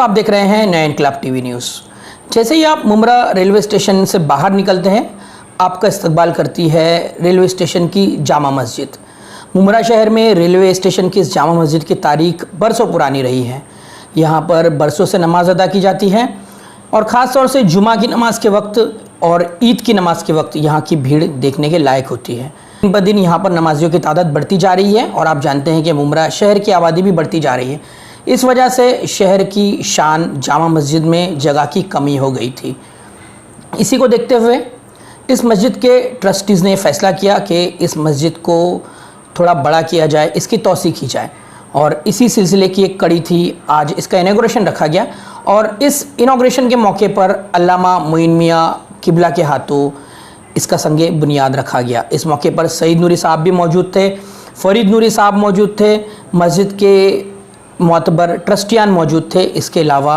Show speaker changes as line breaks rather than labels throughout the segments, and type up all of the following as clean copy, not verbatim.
दोस्तों, आप देख रहे हैं नया इनकलाब टीवी न्यूज़। जैसे ही आप मुमरा रेलवे स्टेशन से बाहर निकलते हैं, आपका इस्तकबाल करती है रेलवे स्टेशन की जामा मस्जिद। मुमरा शहर में रेलवे स्टेशन की इस जामा मस्जिद की तारीख बरसों पुरानी रही है। यहाँ पर बरसों से नमाज अदा की जाती है और ख़ास तौर से जुमा की नमाज के वक्त और ईद की नमाज के वक्त यहाँ की भीड़ देखने के लायक होती है। दिन ब दिन यहाँ पर नमाजियों की तादाद बढ़ती जा रही है और आप जानते हैं कि मुमरा शहर की आबादी भी बढ़ती जा रही है। इस वजह से शहर की शान जामा मस्जिद में जगह की कमी हो गई थी। इसी को देखते हुए इस मस्जिद के ट्रस्टीज़ ने फैसला किया कि इस मस्जिद को थोड़ा बड़ा किया जाए, इसकी तौसीक़ की जाए और इसी सिलसिले की एक कड़ी थी। आज इसका इनॉग्रेशन रखा गया और इस इनॉग्रेशन के मौके पर अल्लामा मोइन मियाँ किबला के हाथों इसका संगे बुनियाद रखा गया। इस मौके पर सईद नूरी साहब भी मौजूद थे, फरीद नूरी साहब मौजूद थे, मस्जिद के मोतबर ट्रस्टियान मौजूद थे। इसके अलावा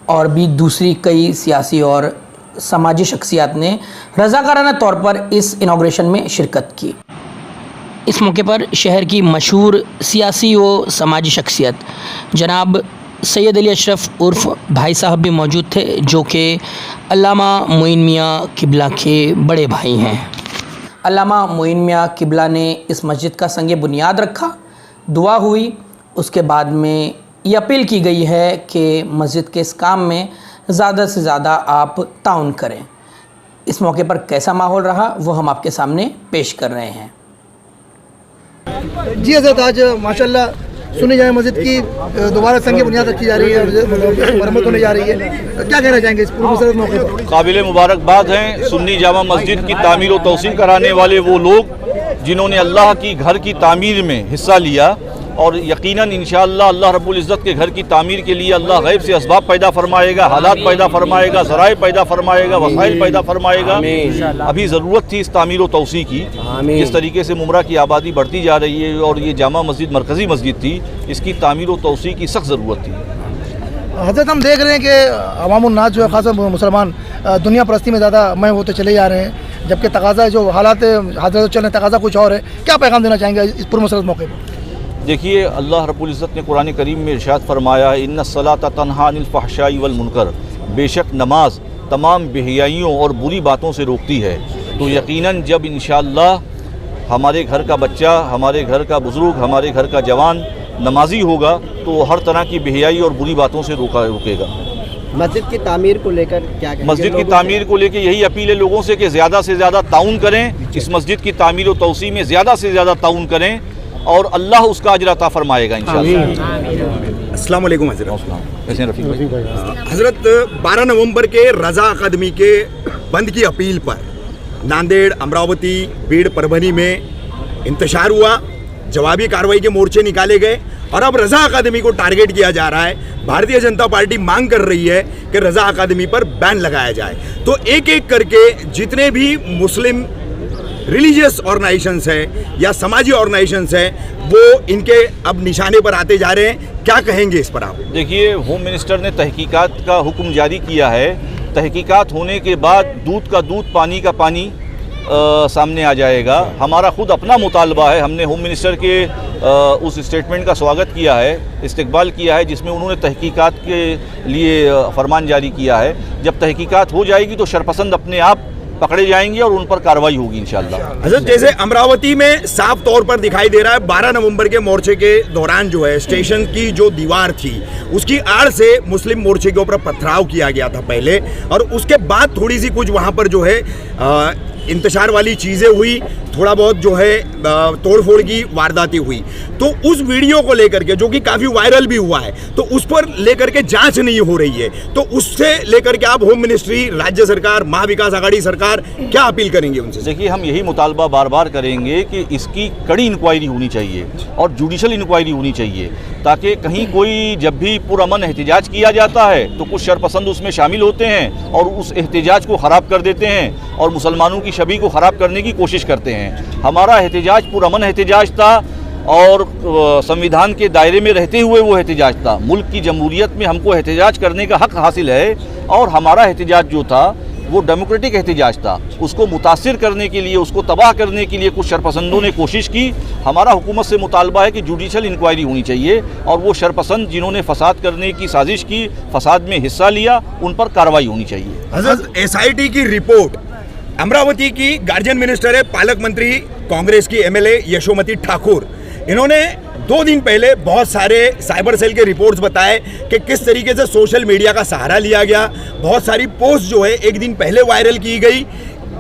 और भी दूसरी कई सियासी और समाजी शख्सियात ने रज़ाकाराना तौर पर इस इनॉग्रेशन में शिरकत की। इस मौके पर शहर की मशहूर सियासी व समाजी शख्सियत जनाब सैयद अली अशरफ उर्फ भाई साहब भी मौजूद थे, जो कि अल्लामा मोइन मियाँ किबला के बड़े भाई हैं। अल्लामा मोइन मियाँ किबला ने इस मस्जिद का संगे बुनियाद रखा, दुआ हुई। उसके बाद में ये अपील की गई है कि मस्जिद के इस काम में ज़्यादा से ज़्यादा आप ताउन करें। इस मौके पर कैसा माहौल रहा वो हम आपके सामने पेश कर रहे हैं।
जी हज़रत, आज माशाल्लाह सुन्नी जामा मस्जिद की दोबारा संग बुनियाद रखी जा रही है, मरम्मत होने जा रही है। क्या कहना चाहेंगे इस पूरे मौके पर?
काबिल मुबारकबाद हैं सुन्नी जामा मस्जिद की तामीर और तौसीक़ कराने वाले वो लोग जिन्होंने अल्लाह की घर की तामीर में हिस्सा लिया और यकीनन इंशाअल्लाह अल्लाह रब्बुल इज़्ज़त के घर की तामीर के लिए अल्लाह गैब से असबाब पैदा फरमाएगा, हालात पैदा फरमाएगा, ज़राए पैदा फरमाएगा, वसाइल पैदा फरमाएगा। अभी ज़रूरत थी इस तामीर और तौसीक़ की। जिस तरीके से मुमरा की आबादी बढ़ती जा रही है और ये जामा मस्जिद मरकज़ी मस्जिद थी, इसकी तामीर और तौसीक़ की सख्त ज़रूरत थी।
हज़रत, हम देख रहे हैं कि अवामुन्नास जो है, ख़ास मुसलमान दुनिया परस्ती में ज़्यादा मैं होते चले जा रहे हैं, जबकि तकाज़ा जो हालात हज़रत चल रहे हैं, तकाज़ा कुछ और है। क्या पैगाम देना चाहेंगे इस पुरमसरत मौके पर?
देखिए, अल्लाह रब्बुल इज़्ज़त ने कुरान करीम में इरशाद फरमाया है, इन्ना सलाता तन्हा अनिल फहशाई वल मुनकर, बेशक नमाज तमाम बेहयाइयों और बुरी बातों से रोकती है। तो यकीनन जब इंशाअल्लाह हमारे घर का बच्चा, हमारे घर का बुज़ुर्ग, हमारे घर का जवान नमाजी होगा तो हर तरह की बेहयाई और बुरी बातों से रोकेगा।
मस्जिद की तामीर को लेकर क्या कहेंगे?
मस्जिद की तामीर को लेकर यही अपील है लोगों से कि ज़्यादा से ज़्यादा ताउन करें, इस मस्जिद की तामीर और तौसीक़ में ज़्यादा से ज़्यादा ताउन करें और अल्लाह उसका अजर अता फरमाएगा इंशाअल्लाह।
अस्सलाम वालेकुम हज़रत।
कैसे रफ़ीक भाई?
हज़रत, 12 नवंबर के रज़ा अकादमी के बंद की अपील पर नांदेड़, अमरावती, बीड़, परभनी में इंतशार हुआ, जवाबी कार्रवाई के मोर्चे निकाले गए और अब रज़ा अकादमी को टारगेट किया जा रहा है। भारतीय जनता पार्टी मांग कर रही है कि रज़ा अकादमी पर बैन लगाया जाए। तो एक एक करके जितने भी मुस्लिम रिलीजियस ऑर्गेनाइजेशंस हैं या समाजी ऑर्गेनाइजेशंस हैं, वो इनके अब निशाने पर आते जा रहे हैं। क्या कहेंगे इस पर आप?
देखिए, होम मिनिस्टर ने तहकीकात का हुक्म जारी किया है। तहकीकात होने के बाद दूध का दूध, पानी का पानी सामने आ जाएगा। हमारा खुद अपना मुतालबा है, हमने होम मिनिस्टर के उस स्टेटमेंट का स्वागत किया है, इस्तकबाल किया है, जिसमें उन्होंने तहकीकात के लिए फरमान जारी किया है। जब तहकीकात हो जाएगी तो शरपसंद अपने आप पकड़े जाएंगे और उन पर कार्रवाई होगी इंशाअल्लाह।
हज़रत, जैसे अमरावती में साफ तौर पर दिखाई दे रहा है, 12 नवंबर के मोर्चे के दौरान जो है स्टेशन की जो दीवार थी उसकी आड़ से मुस्लिम मोर्चे के ऊपर पथराव किया गया था पहले, और उसके बाद थोड़ी सी कुछ वहाँ पर जो है इंतशार वाली चीज़ें हुई, थोड़ा बहुत जो है तोड़फोड़ की वारदातें हुई। तो उस वीडियो को लेकर के, जो कि काफ़ी वायरल भी हुआ है, तो उस पर लेकर के जांच नहीं हो रही है। तो उससे लेकर के आप होम मिनिस्ट्री, राज्य सरकार, महाविकास आघाड़ी सरकार क्या अपील करेंगे उनसे?
देखिए, हम यही मुतालबा बार बार करेंगे कि इसकी कड़ी इंक्वायरी होनी चाहिए और जुडिशल इंक्वायरी होनी चाहिए, ताकि कहीं कोई जब भी पुरअमन एहतजाज किया जाता है तो कुछ शरपसंद उसमें शामिल होते हैं और उस एहतजाज को ख़राब कर देते हैं और मुसलमानों की छवि को ख़राब करने की कोशिश करते हैं। हमारा एहतजाज पुरअमन एहतजाज था और संविधान के दायरे में रहते हुए वो एहतजाज था। मुल्क की जमहूरियत में हमको एहतजाज करने का हक़ हासिल है और हमारा एहतजाज जो था वो डेमोक्रेटिक एहतजाज था, उसको मुतासिर करने के लिए, उसको तबाह करने के लिए कुछ शरपसंदों ने कोशिश की। हमारा हुकूमत से मुतालबा है कि जुडिशल इंक्वायरी होनी चाहिए और वो शरपसंद जिन्होंने फसाद करने की साजिश की, फसाद में हिस्सा लिया, उन पर कार्रवाई होनी चाहिए।
हजरत SIT की रिपोर्ट, अमरावती की गार्जियन मिनिस्टर है, पालक मंत्री कांग्रेस की MLA यशोमती ठाकुर, इन्होंने 2 दिन पहले बहुत सारे साइबर सेल के रिपोर्ट्स बताए कि किस तरीके से सोशल मीडिया का सहारा लिया गया। बहुत सारी पोस्ट जो है एक दिन पहले वायरल की गई,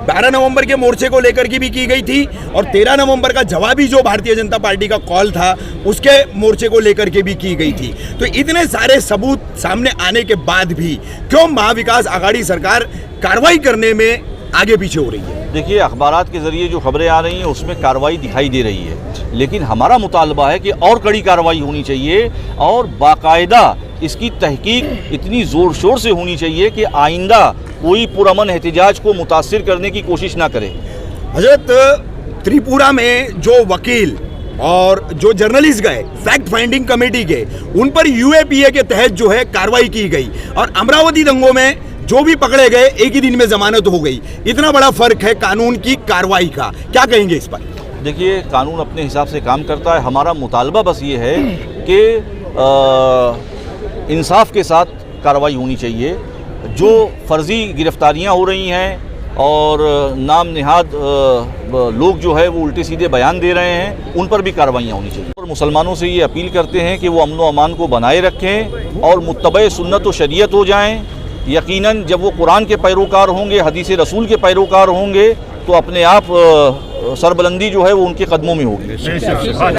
12 नवंबर के मोर्चे को लेकर की भी की गई थी और 13 नवंबर का जवाबी जो भारतीय जनता पार्टी का कॉल था उसके मोर्चे को लेकर के भी की गई थी। तो इतने सारे सबूत सामने आने के बाद भी क्यों महाविकास आघाड़ी सरकार कार्रवाई करने में आगे पीछे हो रही है?
देखिए, अखबारात के ज़रिए जो खबरें आ रही हैं उसमें कार्रवाई दिखाई दे रही है, लेकिन हमारा मुतालबा है कि और कड़ी कार्रवाई होनी चाहिए और बाकायदा इसकी तहकीक इतनी ज़ोर शोर से होनी चाहिए कि आइंदा कोई पुरअमन एहतजाज को मुतासिर करने की कोशिश ना करे।
हजरत, त्रिपुरा में जो वकील और जो जर्नलिस्ट गए फैक्ट फाइंडिंग कमेटी के, उन पर UAPA के तहत जो है कार्रवाई की गई और अमरावती दंगों में जो भी पकड़े गए एक ही दिन में जमानत हो गई। इतना बड़ा फर्क है कानून की कार्रवाई का, क्या कहेंगे इस पर?
देखिए, कानून अपने हिसाब से काम करता है। हमारा मुतालबा बस ये है कि इंसाफ के साथ कार्रवाई होनी चाहिए। जो फर्जी गिरफ्तारियां हो रही हैं और नाम नेहाद लोग जो है वो उल्टे सीधे बयान दे रहे हैं, उन पर भी कार्रवाइयाँ होनी चाहिए। और मुसलमानों से ये अपील करते हैं कि वो अमन व अमान को बनाए रखें और मुत्तबे सुन्नत व शरीयत हो जाएं। यकीनन जब वो कुरान के पैरोकार होंगे, हदीस रसूल के पैरोकार होंगे, तो अपने आप सरबलंदी जो है वो उनके कदमों में होगी।